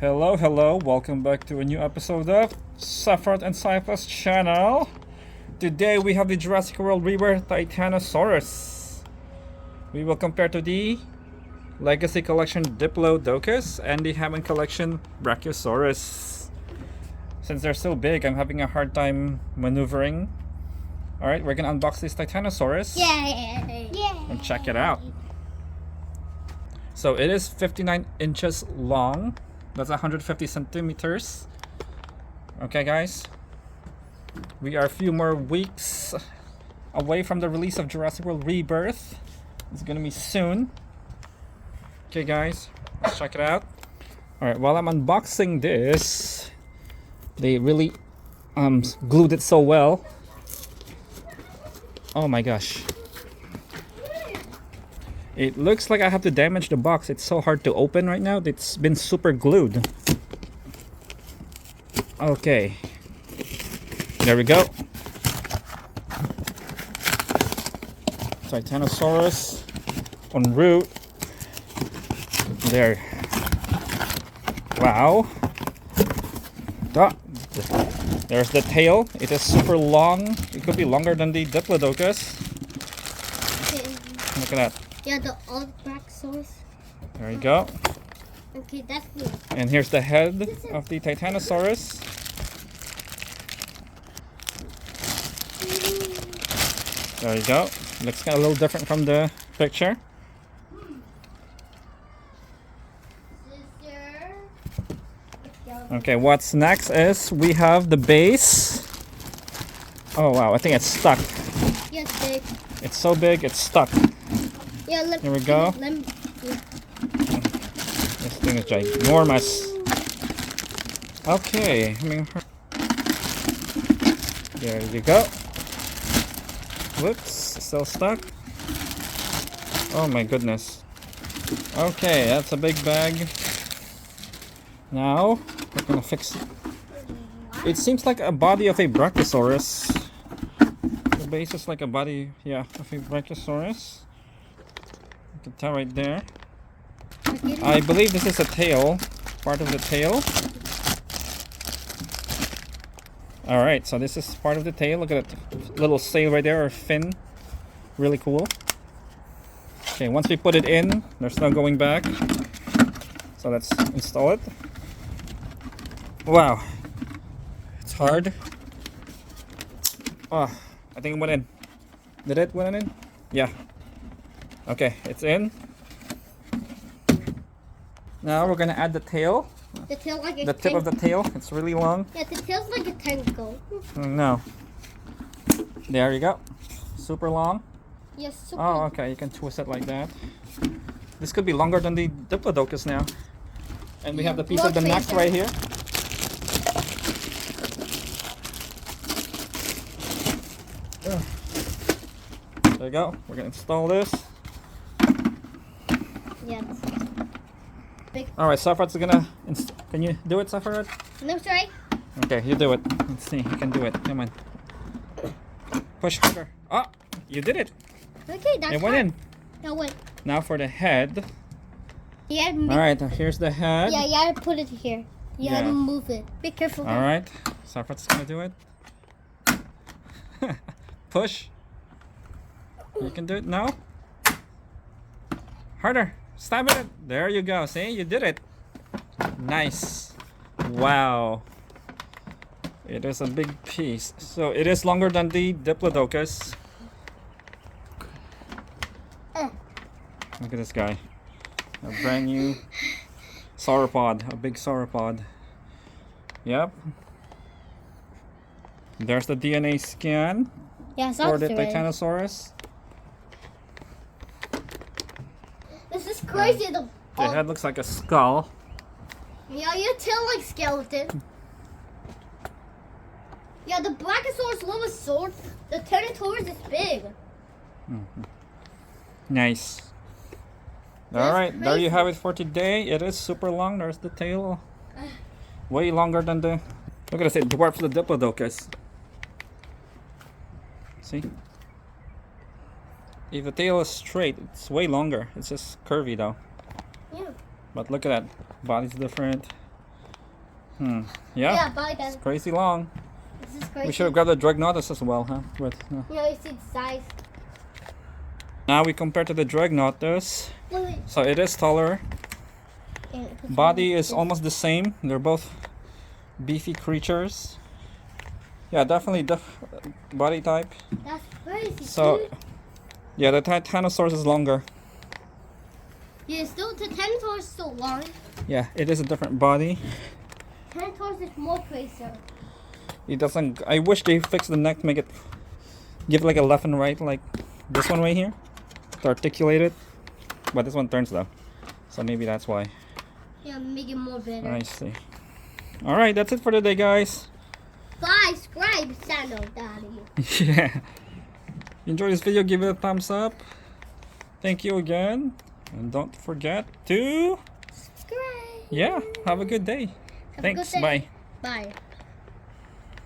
Hello, welcome back to a new episode of Saffron and Cypher's channel. Today we have the Jurassic World Rebirth TITANOSAURus. We will compare to the Legacy Collection Diplodocus and the Hammond Collection Brachiosaurus. Since they're so big, I'm having a hard time maneuvering. Alright, we're gonna unbox this TITANOSAURus. Yay! And check it out. So it is 59 inches long. That's 150 centimeters. Okay, guys. We are a few more weeks away from the release of Jurassic World Rebirth. It's gonna be soon. Okay, guys. Let's check it out. Alright, while I'm unboxing this, they really glued it so well. Oh my gosh. It looks like I have to damage the box. It's so hard to open right now. It's been super glued. Okay. There we go. TITANOSAURus en route. There. Wow. There's the tail. It is super long. It could be longer than the Diplodocus. Look at that. Yeah, the old Brachiosaurus. There you go. Okay, that's good. And here's the head of the TITANOSAURus. There you go. Looks kind of a little different from the picture. Okay, what's next is we have the base. Oh wow, I think it's stuck. Yeah, it's big. It's so big, it's stuck. Yeah, Here we go. Yeah. This thing is ginormous. Okay, there you go. Whoops, still stuck. Oh my goodness. Okay, that's a big bag. Now, we're gonna fix it. It seems like a body of a Brachiosaurus. The base is like a body, yeah, of a Brachiosaurus. You can tell right there. I believe this is a tail, part of the tail. Alright, so this is part of the tail. Look at that little sail right there, or fin. Really cool. Okay, once we put it in, there's no going back. So let's install it. Wow. It's hard. Oh, I think it went in. Did it went in? Yeah. Okay, it's in. Now we're gonna add the tail. The tail like a The tip of the tail. It's really long. Yeah, the tail's like a tentacle. No. There you go. Super long. Yes. Super. Oh, okay. You can twist it like that. This could be longer than the Diplodocus now. And we have the piece of the neck right here. There you go. We're gonna install this. Yeah. Big. All right, Safarad's gonna. Can you do it, Safarad? No, sorry. Okay, you do it. Let's see. You can do it. Come on. Push harder. Oh, you did it. Okay, that's It went in. No, wait. Now for the head. Yeah. All right, here's the head. Yeah, you gotta put it here. You gotta move it. Be careful. All right, Safarad's gonna do it. Push. You can do it now. Harder. Stab it. There you go. See, you did it. Nice. Wow. It is a big piece. So it is longer than the Diplodocus. Look at this guy. A brand new sauropod. A big sauropod. Yep. There's the DNA scan for the TITANOSAURus. This is crazy. The head looks like a skull. Yeah, your tail like skeleton. Yeah, the Brachiosaurus little sword. The Tyrannosaurus is big. Nice. Alright, there you have it for today. It is super long. There's the tail. Way longer than the... Look at this, it dwarfs the Diplodocus. See? If the tail is straight, it's way longer. It's just curvy though. Yeah. But look at that. Body's different. Yeah. Yeah, bye then. It's crazy long. This is crazy. We should have grabbed the Dreadnoughtus as well, huh? But, no. You know, you see the size. Now we compare to the Dreadnoughtus. Wait. So it is taller. And Body is almost the same. They're both beefy creatures. Yeah, definitely body type. That's crazy. So, dude. yeah, the Titanosaurus is longer. Yeah, still the Titanosaurus is so long. Yeah, it is a different body. Titanosaurus is more crazy. It doesn't. I wish they fixed the neck, make it give like a left and right, like this one right here, to articulate it. But this one turns though, so maybe that's why. Yeah, make it more better. I see. All right, that's it for today, guys. Subscribe, channel, Daddy. Yeah. Enjoy this video, give it a thumbs up. Thank you again, and don't forget to Subscribe. have a good day. Have a Thanks. good day. Bye. Bye.